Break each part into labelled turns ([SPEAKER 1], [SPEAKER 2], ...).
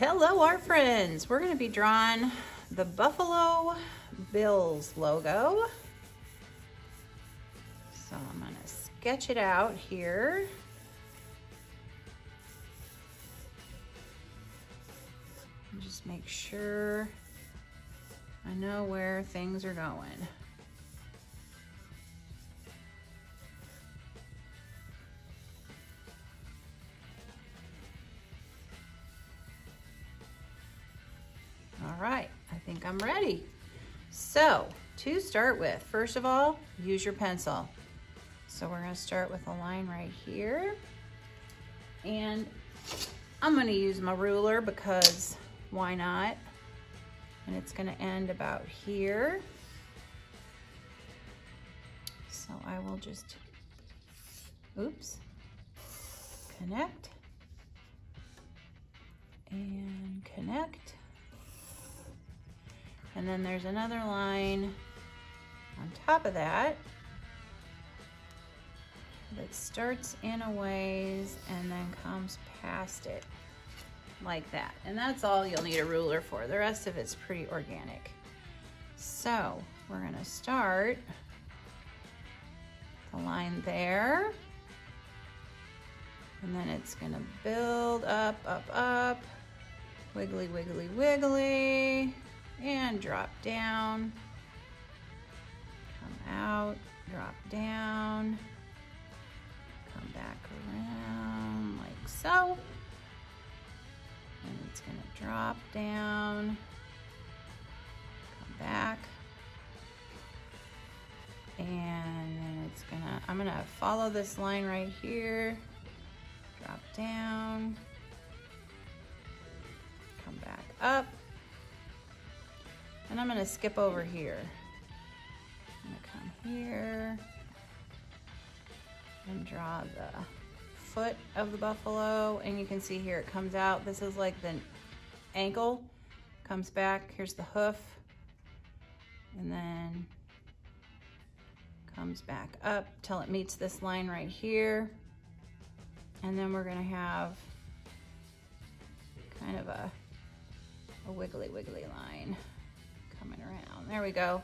[SPEAKER 1] Hello, our friends. We're going to be drawing the Buffalo Bills logo. So I'm going to sketch it out here. And just make sure I know where things are going. All right, I think I'm ready. So, to start with, first of all, use your pencil. So we're gonna start with a line right here. And I'm gonna use my ruler because why not? And it's gonna end about here. So I will just, oops, connect and connect. And then there's another line on top of that that starts in a ways and then comes past it like that. And that's all you'll need a ruler for. The rest of it's pretty organic. So we're gonna start the line there. And then it's gonna build up, up, up, wiggly, wiggly, wiggly. And drop down, come out, drop down, come back around like so. And it's gonna drop down, come back. And then it's gonna, I'm gonna follow this line right here, drop down, come back up. And I'm gonna skip over here. I'm gonna come here and draw the foot of the buffalo. And you can see here it comes out. This is like the ankle, comes back. Here's the hoof. And then comes back up till it meets this line right here. And then we're gonna have kind of a wiggly, wiggly line coming around. There we go.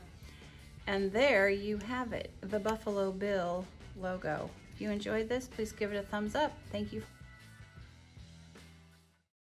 [SPEAKER 1] And there you have it, the Buffalo Bill logo. If you enjoyed this, please give it a thumbs up. Thank you.